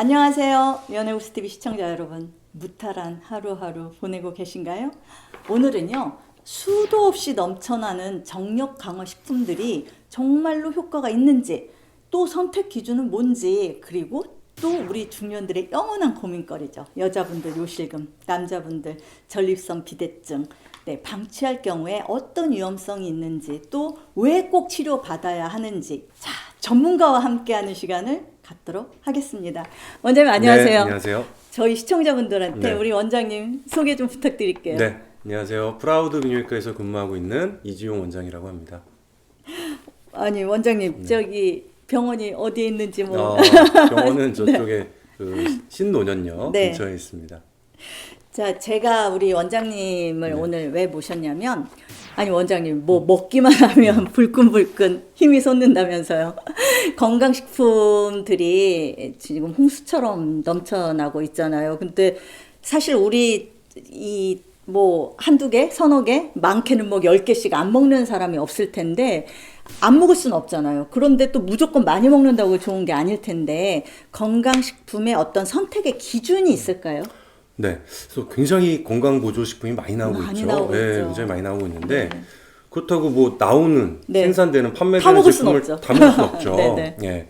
안녕하세요. 연애우스TV 시청자 여러분. 무탈한 하루하루 보내고 계신가요? 오늘은요. 수도 없이 넘쳐나는 정력 강화 식품들이 정말로 효과가 있는지, 또 선택 기준은 뭔지, 그리고 또 우리 중년들의 영원한 고민거리죠. 여자분들 요실금, 남자분들 전립선 비대증, 방치할 경우에 어떤 위험성이 있는지, 또 왜 꼭 치료받아야 하는지, 자, 전문가와 함께하는 시간을 갖도록 하겠습니다. 원장님 안녕하세요. 네, 안녕하세요. 저희 시청자분들한테 네. 우리 원장님 소개 좀 부탁드릴게요. 네, 안녕하세요. 프라우드 비뇨기과에서 근무하고 있는 이지용 원장이라고 합니다. 아니 원장님 저기 병원이 어디에 있는지 뭐. 병원은 저쪽에 그 신논현역 네. 근처에 있습니다. 자, 제가 우리 원장님을 오늘 왜 모셨냐면, 아니 원장님 뭐 먹기만 하면 불끈불끈 힘이 솟는다면서요. 건강식품들이 지금 홍수처럼 넘쳐나고 있잖아요. 근데 사실 우리 이 뭐 한두 개, 서너 개, 많게는 뭐 10개씩 안 먹는 사람이 없을 텐데 안 먹을 수는 없잖아요. 그런데 또 무조건 많이 먹는다고 좋은 게 아닐 텐데 건강식품의 어떤 선택의 기준이 있을까요? 네, 그래서 굉장히 건강 보조 식품이 많이 나오고 많이 있죠. 나오고 네, 있죠. 굉장히 많이 나오고 있는데 네. 그렇다고 뭐 나오는 네. 생산되는 다 판매되는 먹을 수는 제품을 없죠. 다 먹을 수 없죠. 네네. 예,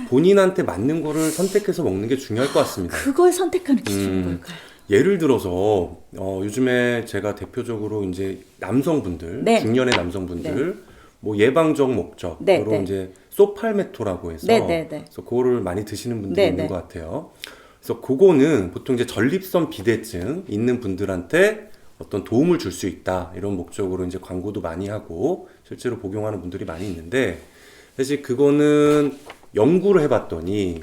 본인한테 맞는 거를 선택해서 먹는 게 중요할 것 같습니다. 그걸 선택하는 기준이 뭘까요? 예를 들어서 요즘에 제가 대표적으로 이제 남성분들, 네. 중년의 남성분들 뭐 예방적 목적으로 네, 네. 이제 소팔메토라고 해서 네, 네, 네. 그래서 그거를 많이 드시는 분들이 네, 있는 네. 것 같아요. 그래서 그거는 보통 이제 전립선 비대증 있는 분들한테 어떤 도움을 줄 수 있다 이런 목적으로 이제 광고도 많이 하고 실제로 복용하는 분들이 많이 있는데 사실 그거는 연구를 해봤더니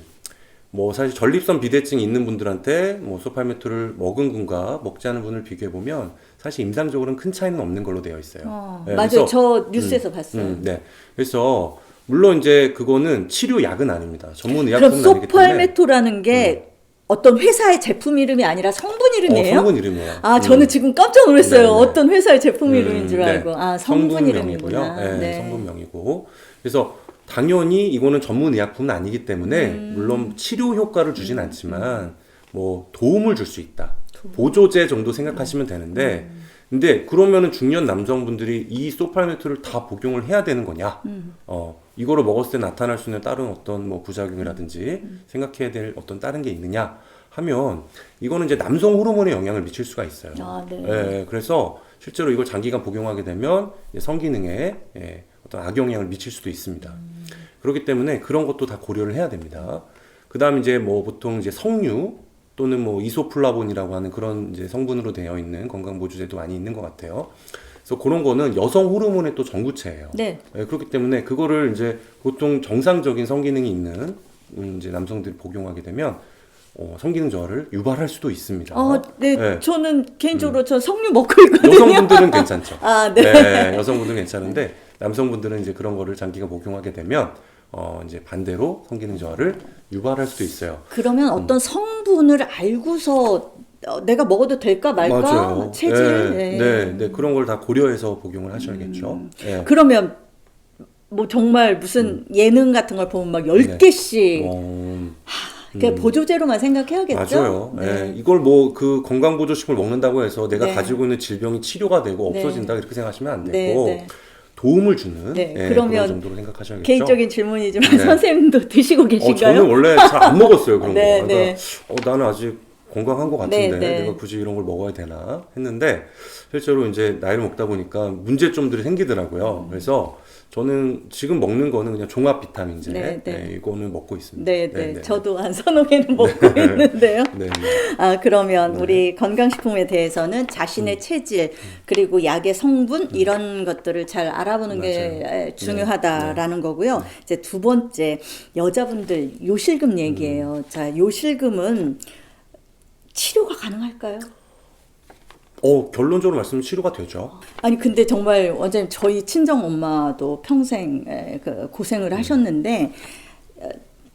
뭐 사실 전립선 비대증이 있는 분들한테 뭐 소팔메토를 먹은 분과 먹지 않은 분을 비교해 보면 사실 임상적으로는 큰 차이는 없는 걸로 되어 있어요. 네, 맞아요. 그래서, 저 뉴스에서 봤어요. 네. 그래서 물론 이제 그거는 치료약은 아닙니다. 전문 그럼 의약품은 아니기 때문에. 소팔메토라는 게 어떤 회사의 제품 이름이 아니라 성분 이름이에요? 성분 이름이에요. 아, 저는 지금 깜짝 놀랐어요. 네네. 어떤 회사의 제품 이름인 줄 네. 알고. 아, 성분 성분명이고요. 이름이구나. 네, 성분명이고. 그래서 당연히 이거는 전문 의약품은 아니기 때문에 물론 치료 효과를 주진 않지만 뭐 도움을 줄 수 있다. 보조제 정도 생각하시면 되는데 근데 그러면은 중년 남성분들이 이 소팔메토를 다 복용을 해야 되는 거냐? 이거를 먹었을 때 나타날 수 있는 다른 어떤 뭐 부작용이라든지 생각해야 될 어떤 다른 게 있느냐 하면 이거는 이제 남성 호르몬에 영향을 미칠 수가 있어요. 아, 네. 예, 그래서 실제로 이걸 장기간 복용하게 되면 이제 성기능에 어떤 악영향을 미칠 수도 있습니다. 그렇기 때문에 그런 것도 다 고려를 해야 됩니다. 그 다음 이제 뭐 보통 이제 석류 또는 뭐 이소플라본이라고 하는 그런 이제 성분으로 되어 있는 건강보조제도 많이 있는 것 같아요. 그래서 그런 거는 여성 호르몬의 또 전구체예요. 네. 그렇기 때문에 그거를 이제 보통 정상적인 성기능이 있는 이제 남성들이 복용하게 되면 성기능 저하를 유발할 수도 있습니다. 네. 네. 저는 개인적으로 저 석류 먹고 있거든요. 여성분들은 괜찮죠. 아, 네. 네, 여성분들은 괜찮은데 남성분들은 이제 그런 거를 장기간 복용하게 되면 이제 반대로 성기능 저하를 유발할 수도 있어요. 그러면 어떤 성분을 알고서 내가 먹어도 될까 말까? 맞아요. 체질. 네, 그런 걸 다 고려해서 복용을 하셔야겠죠. 네. 그러면 뭐 정말 무슨 예능 같은 걸 보면 막 10개씩 그냥 보조제로만 생각해야겠죠? 맞아요. 네. 이걸 뭐 그 건강보조식품을 먹는다고 해서 내가 네. 가지고 있는 질병이 치료가 되고 네. 없어진다 이렇게 생각하시면 안 네, 되고 네. 도움을 주는 네, 그런 그러면 정도로 생각하셔야겠죠. 개인적인 질문이지만 네. 선생님도 드시고 계신가요? 저는 원래 잘 안 먹었어요 그런 네, 거. 네. 그러니까 나는 아직 건강한 것 같은데 네, 네. 내가 굳이 이런 걸 먹어야 되나 했는데 실제로 이제 나이를 먹다 보니까 문제점들이 생기더라고요. 그래서 저는 지금 먹는 거는 그냥 종합 비타민제 이거는 먹고 있습니다. 네. 저도 한 서너 개는 먹고 있는데요. 네. 아, 그러면 우리 건강식품에 대해서는 자신의 체질 그리고 약의 성분 이런 것들을 잘 알아보는 게 중요하다라는 거고요. 이제 두 번째 여자분들 요실금 얘기예요. 자, 요실금은 치료가 가능할까요? 결론적으로 말씀은 치료가 되죠. 아니 근데 정말 원장님 저희 친정 엄마도 평생 그 고생을 하셨는데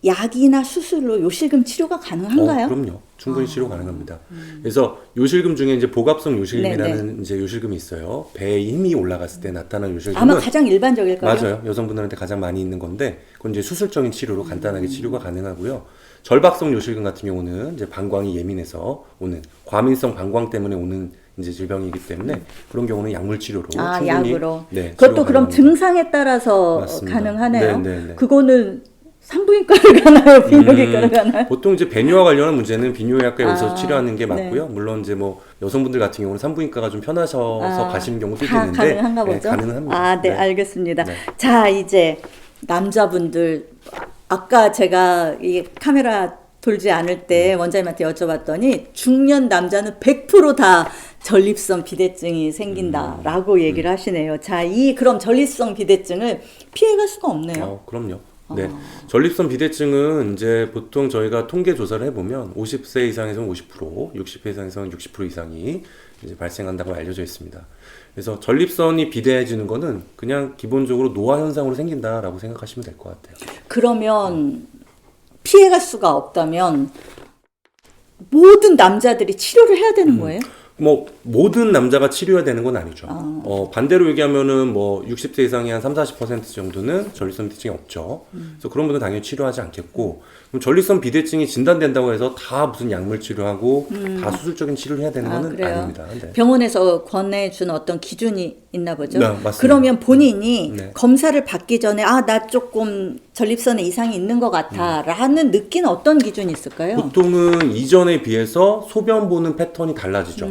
약이나 수술로 요실금 치료가 가능한가요? 그럼요. 충분히 치료 가능합니다. 그래서 요실금 중에 이제 복합성 요실금이라는 이제 요실금이 있어요. 배에 힘이 올라갔을 때 나타나는 요실금은 아마 가장 일반적일까요? 맞아요. 여성분들한테 가장 많이 있는 건데 그건 이제 수술적인 치료로 간단하게 치료가 가능하고요. 절박성 요실금 같은 경우는 이제 방광이 예민해서 오는 과민성 방광 때문에 오는 이제 질병이기 때문에 그런 경우는 약물 치료로 충분히 약으로. 네, 그것도 치료 그럼 가능합니다. 증상에 따라서 맞습니다. 가능하네요. 네. 그거는 산부인과를 가나요? 비뇨기과를 가나요? 보통 이제 배뇨와 관련한 문제는 비뇨의학과에 오셔서 아, 치료하는 게 네. 맞고요. 물론 이제 뭐 여성분들 같은 경우는 산부인과가 좀 편하셔서 가시는 경우도 다 있는데 가능한가 네, 보죠? 가능합니다. 아, 네, 알겠습니다. 네. 자, 이제 남자분들 아까 제가 이 카메라 돌지 않을 때 원장님한테 여쭤봤더니 중년 남자는 100%다 전립선 비대증이 생긴다라고 얘기를 하시네요. 자, 그럼 전립선 비대증을 피해갈 수가 없네요. 그럼요. 네. 전립선 비대증은 이제 보통 저희가 통계 조사를 해보면 50세 이상에서는 50%, 60세 이상에서는 60% 이상이 이제 발생한다고 알려져 있습니다. 그래서 전립선이 비대해지는 거는 그냥 기본적으로 노화 현상으로 생긴다라고 생각하시면 될 것 같아요. 그러면 피해갈 수가 없다면 모든 남자들이 치료를 해야 되는 거예요? 뭐 모든 남자가 치료해야 되는 건 아니죠. 반대로 얘기하면은 뭐 60세 이상의 한 30-40% 정도는 전립선 비대증이 없죠. 그래서 그런 분들은 당연히 치료하지 않겠고, 그럼 전립선 비대증이 진단된다고 해서 다 무슨 약물 치료하고 다 수술적인 치료를 해야 되는 건 그래요? 아닙니다. 네. 병원에서 권해주는 어떤 기준이 있나 보죠? 네, 맞습니다. 그러면 본인이 네. 검사를 받기 전에 나 조금 전립선에 이상이 있는 것 같아 라는 느끼는 어떤 기준이 있을까요? 보통은 이전에 비해서 소변 보는 패턴이 달라지죠.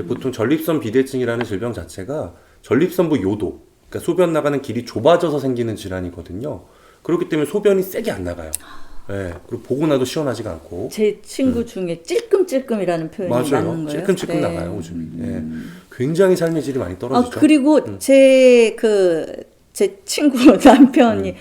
보통 전립선 비대증이라는 질병 자체가 전립선부 요도, 그러니까 소변 나가는 길이 좁아져서 생기는 질환이거든요. 그렇기 때문에 소변이 세게 안 나가요. 네, 그리고 보고 나도 시원하지가 않고. 제 친구 중에 찔끔찔끔이라는 표현이 맞는 맞아요. 거예요? 찔끔찔끔 네. 나가요, 오줌이. 네. 굉장히 삶의 질이 많이 떨어지죠. 그리고 제 친구 남편이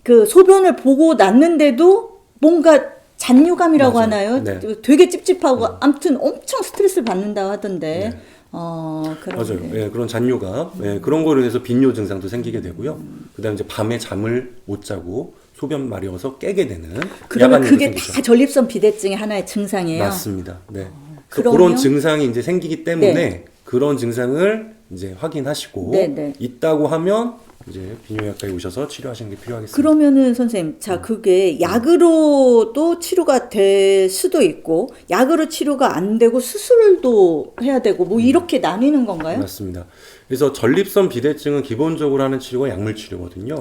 그 소변을 보고 났는데도 뭔가 잔뇨감이라고 맞아요. 하나요? 네. 되게 찝찝하고 아무튼 엄청 스트레스를 받는다 하던데. 네. 그런 맞아요. 게. 예, 그런 잔뇨가 그런 거로 인해서 빈뇨 증상도 생기게 되고요. 그다음에 이제 밤에 잠을 못 자고 소변 마려워서 깨게 되는 그러면 야간염도 그게 생기죠. 다 전립선 비대증의 하나의 증상이에요. 맞습니다. 네. 그러면- 그런 증상이 이제 생기기 때문에 네. 그런 증상을 이제 확인하시고 네, 네. 있다고 하면 이제 비뇨기과에 오셔서 치료하시는 게 필요하겠습니다. 그러면은 선생님, 자, 그게 약으로도 치료가 될 수도 있고, 약으로 치료가 안 되고 수술도 해야 되고, 뭐 이렇게 나뉘는 건가요? 맞습니다. 그래서 전립선 비대증은 기본적으로 하는 치료가 약물 치료거든요.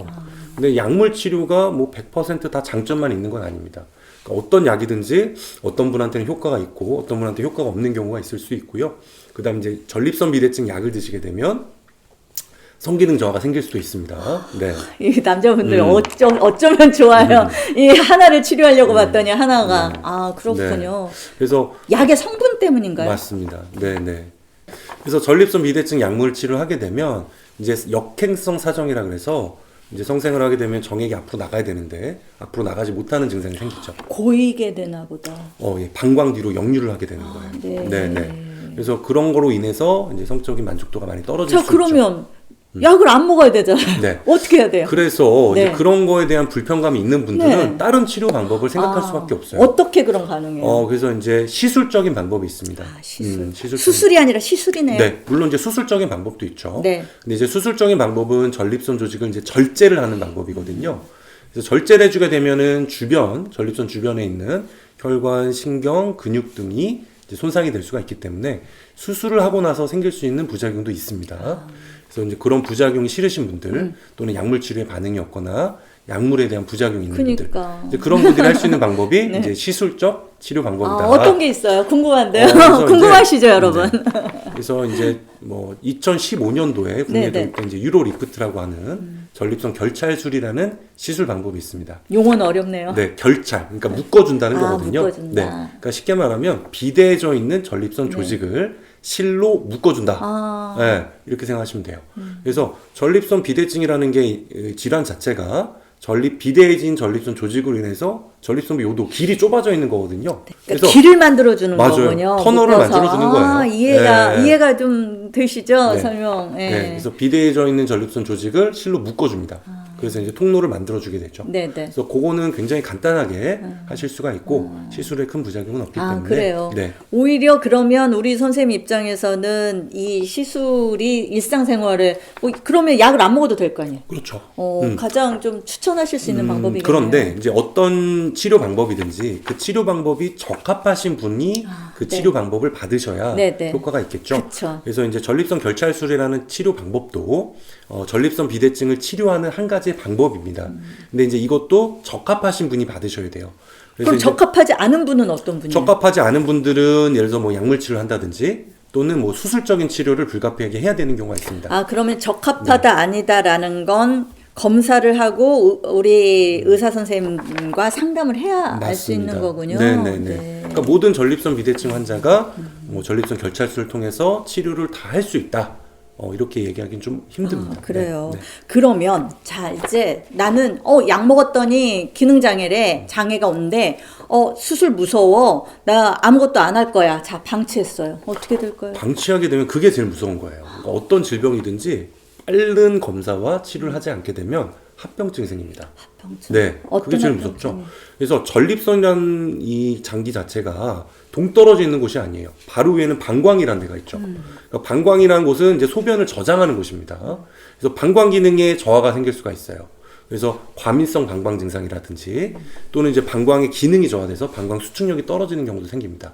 근데 약물 치료가 뭐 100%다 장점만 있는 건 아닙니다. 그러니까 어떤 약이든지 어떤 분한테는 효과가 있고 어떤 분한테 효과가 없는 경우가 있을 수 있고요. 그다음 이제 전립선 비대증 약을 드시게 되면 성기능 저하가 생길 수도 있습니다. 네. 이 남자분들 어쩌면 좋아요. 이 하나를 치료하려고 봤더니 하나가 그렇군요. 그래서 약의 성분 때문인가요? 맞습니다. 네. 그래서 전립선 비대증 약물 치료를 하게 되면 이제 역행성 사정이라 그래서 이제 성생을 하게 되면 정액이 앞으로 나가야 되는데 앞으로 나가지 못하는 증상이 생기죠. 고이게 되나 보다. 방광 뒤로 역류를 하게 되는 거예요. 네. 그래서 그런 거로 인해서 이제 성적인 만족도가 많이 떨어질 자, 수 있죠. 그러면 약을 안 먹어야 되잖아요. 네. 어떻게 해야 돼요? 그래서 네. 이제 그런 거에 대한 불편감이 있는 분들은 네. 다른 치료 방법을 생각할 수밖에 없어요. 어떻게 그럼 가능해요? 그래서 이제 시술적인 방법이 있습니다. 시술. 시술적인- 수술이 아니라 시술이네요. 네, 물론 이제 수술적인 방법도 있죠. 네. 근데 이제 수술적인 방법은 전립선 조직을 이제 절제를 하는 방법이거든요. 그래서 절제를 해주게 되면은 전립선 주변에 있는 혈관, 신경, 근육 등이 이제 손상이 될 수가 있기 때문에 수술을 하고 나서 생길 수 있는 부작용도 있습니다. 그래서 이제 그런 부작용이 싫으신 분들 또는 약물 치료에 반응이 없거나 약물에 대한 부작용이 있는 그러니까. 분들 이제 그런 분들이 할 수 있는 방법이 네. 이제 시술적 치료 방법이다. 어떤 게 있어요? 궁금한데요. 그래서 궁금하시죠, 이제, 여러분? 그래서 이제 뭐 2015년도에 국내에 네. 도입된 이제 유로 리프트라고 하는 전립선 결찰술이라는 시술 방법이 있습니다. 용어는 어렵네요. 네, 결찰. 그러니까 묶어준다는 거거든요. 묶어준다. 네, 그러니까 쉽게 말하면 비대해져 있는 전립선 조직을 실로 묶어준다. 네, 이렇게 생각하시면 돼요. 그래서 전립선 비대증이라는 게 질환 자체가 비대해진 전립선 조직으로 인해서 전립선부 요도 길이 좁아져 있는 거거든요. 그러니까 길을 만들어주는 맞아요. 거군요. 터널을 묶어서. 만들어주는 거예요. 네. 이해가 좀 되시죠? 네. 설명. 예. 네, 그래서 비대해져 있는 전립선 조직을 실로 묶어줍니다. 그래서 이제 통로를 만들어주게 되죠. 네네. 그래서 그거는 굉장히 간단하게 하실 수가 있고 시술에 큰 부작용은 없기 때문에. 그래요. 네. 오히려 그러면 우리 선생님 입장에서는 이 시술이 일상생활에 그러면 약을 안 먹어도 될 거 아니에요? 그렇죠. 가장 좀 추천하실 수 있는 방법이겠네요. 그런데 이제 어떤 치료 방법이든지 그 치료 방법이 적합하신 분이 그 치료 방법을 받으셔야 네네. 효과가 있겠죠. 그쵸. 그래서 이제 전립선 결찰술이라는 치료 방법도 전립선 비대증을 치료하는 한 가지의 방법입니다. 근데 이제 이것도 적합하신 분이 받으셔야 돼요. 그래서 그럼 이제 적합하지 않은 분은 어떤 분이에요? 적합하지 않은 분들은 예를 들어 뭐 약물 치료를 한다든지 또는 뭐 수술적인 치료를 불가피하게 해야 되는 경우가 있습니다. 그러면 적합하다 아니다라는 건 검사를 하고 우리 의사 선생님과 상담을 해야 알 수 있는 거군요. 네네네. 네. 그러니까 모든 전립선 비대증 환자가 뭐 전립선 결찰술을 통해서 치료를 다 할 수 있다. 이렇게 얘기하기는 좀 힘듭니다. 그래요. 네. 그러면 자 이제 나는 약 먹었더니 기능 장애래 장애가 온대. 수술 무서워. 나 아무것도 안 할 거야. 자 방치했어요. 어떻게 될까요? 방치하게 되면 그게 제일 무서운 거예요. 그러니까 어떤 질병이든지 빠른 검사와 치료를 하지 않게 되면 합병증이 생깁니다. 합병증. 네, 어떤 그게 제일 합병증이? 무섭죠. 그래서 전립선이라는 이 장기 자체가 동떨어져 있는 곳이 아니에요. 바로 위에는 방광이라는 데가 있죠. 그러니까 방광이라는 곳은 이제 소변을 저장하는 곳입니다. 그래서 방광 기능에 저하가 생길 수가 있어요. 그래서 과민성 방광 증상이라든지 또는 이제 방광의 기능이 저하돼서 방광 수축력이 떨어지는 경우도 생깁니다.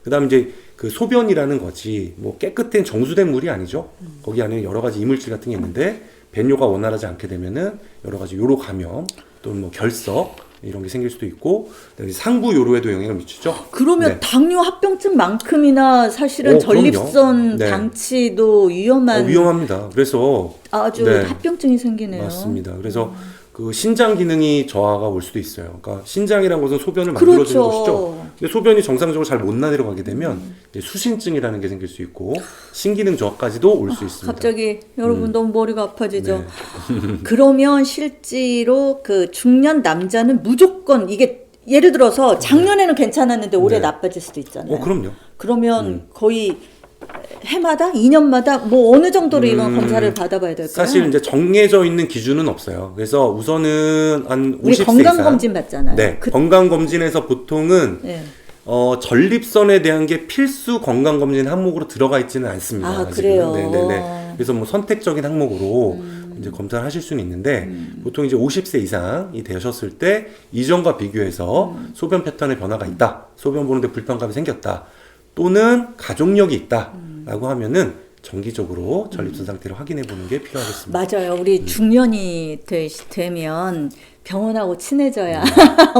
그다음 이제 그 소변이라는 것이 뭐 깨끗한 정수된 물이 아니죠. 거기 안에 여러 가지 이물질 같은 게 있는데 배뇨가 원활하지 않게 되면은 여러 가지 요로 감염 또는 뭐 결석 이런 게 생길 수도 있고 상부 요로에도 영향을 미치죠. 그러면 네. 당뇨 합병증만큼이나 사실은 그럼요. 전립선 네. 방치도 위험한 위험합니다. 그래서 아주 네. 합병증이 생기네요. 맞습니다. 그래서 그 신장 기능이 저하가 올 수도 있어요. 그러니까 신장이라는 것은 소변을 만들어주는 그렇죠. 곳이죠. 근데 소변이 정상적으로 잘 못 나내려가게 되면 이제 수신증이라는 게 생길 수 있고 신기능 저하까지도 올 수 있습니다. 갑자기 여러분 너무 머리가 아파지죠. 그러면 실제로 그 중년 남자는 무조건 이게 예를 들어서 작년에는 괜찮았는데 올해 네. 나빠질 수도 있잖아요. 그럼요. 그러면 거의 해마다 2년마다 뭐 어느 정도로 이건 검사를 받아봐야 될까요? 사실 이제 정해져 있는 기준은 없어요. 그래서 우선은 한 50세 우리 이상 건강검진 받잖아요. 네, 건강검진에서 보통은 네. 전립선에 대한 게 필수 건강검진 항목으로 들어가 있지는 않습니다. 아직은. 그래요? 네네네. 그래서 뭐 선택적인 항목으로 이제 검사를 하실 수는 있는데 보통 이제 50세 이상이 되셨을 때 이전과 비교해서 소변 패턴의 변화가 있다, 소변 보는데 불편감이 생겼다, 또는 가족력이 있다라고 하면은 정기적으로 전립선 상태를 확인해 보는 게 필요하겠습니다. 맞아요. 우리 중년이 되면 병원하고 친해져야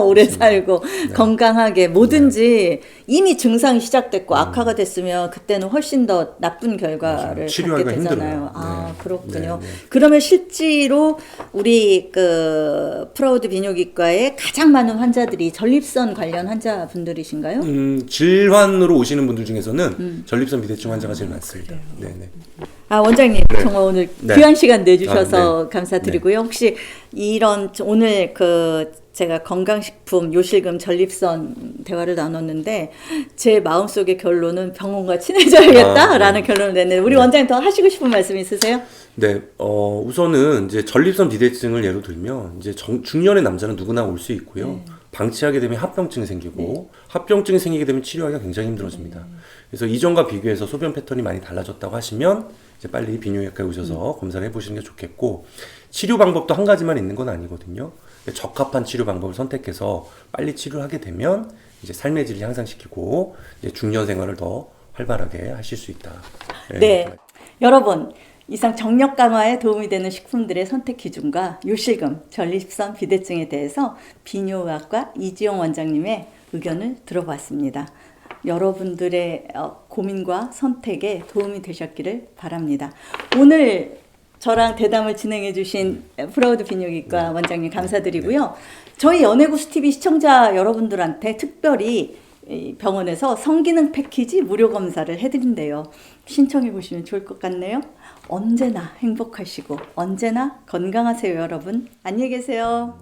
오래 살고 건강하게 뭐든지 이미 증상이 시작됐고 악화가 됐으면 그때는 훨씬 더 나쁜 결과를 치료하기가 갖게 되잖아요. 힘들어요. 네. 그렇군요. 네, 네. 그러면 실제로 우리 그 프라우드 비뇨기과에 가장 많은 환자들이 전립선 관련 환자분들이신가요? 질환으로 오시는 분들 중에서는 전립선 비대증 환자가 제일 많습니다. 네네. 원장님 정말 오늘 네. 귀한 시간 내주셔서 네. 감사드리고요. 혹시 이런 오늘 그 제가 건강식품 요실금 전립선 대화를 나눴는데 제 마음속의 결론은 병원과 친해져야겠다라는 결론을 냈는데 우리 원장님 더 하시고 싶은 말씀 있으세요? 네, 우선은 이제 전립선 비대증을 예로 들면 이제 중년의 남자는 누구나 올 수 있고요. 방치하게 되면 합병증이 생기고 합병증이 생기게 되면 치료하기가 굉장히 힘들어집니다. 그래서 이전과 비교해서 소변 패턴이 많이 달라졌다고 하시면 이제 빨리 비뇨기과에 오셔서 검사를 해보시는 게 좋겠고 치료 방법도 한 가지만 있는 건 아니거든요. 적합한 치료 방법을 선택해서 빨리 치료를 하게 되면 이제 삶의 질을 향상시키고 이제 중년 생활을 더 활발하게 하실 수 있다. 네. 여러분 이상 정력 강화에 도움이 되는 식품들의 선택 기준과 요실금, 전립선 비대증에 대해서 비뇨의학과 이지영 원장님의 의견을 들어봤습니다. 여러분들의 고민과 선택에 도움이 되셨기를 바랍니다. 오늘 저랑 대담을 진행해 주신 프라우드 비뇨기과 원장님 감사드리고요. 저희 연예구스 TV 시청자 여러분들한테 특별히 이 병원에서 성기능 패키지 무료 검사를 해드린대요. 신청해 보시면 좋을 것 같네요. 언제나 행복하시고 언제나 건강하세요, 여러분. 안녕히 계세요.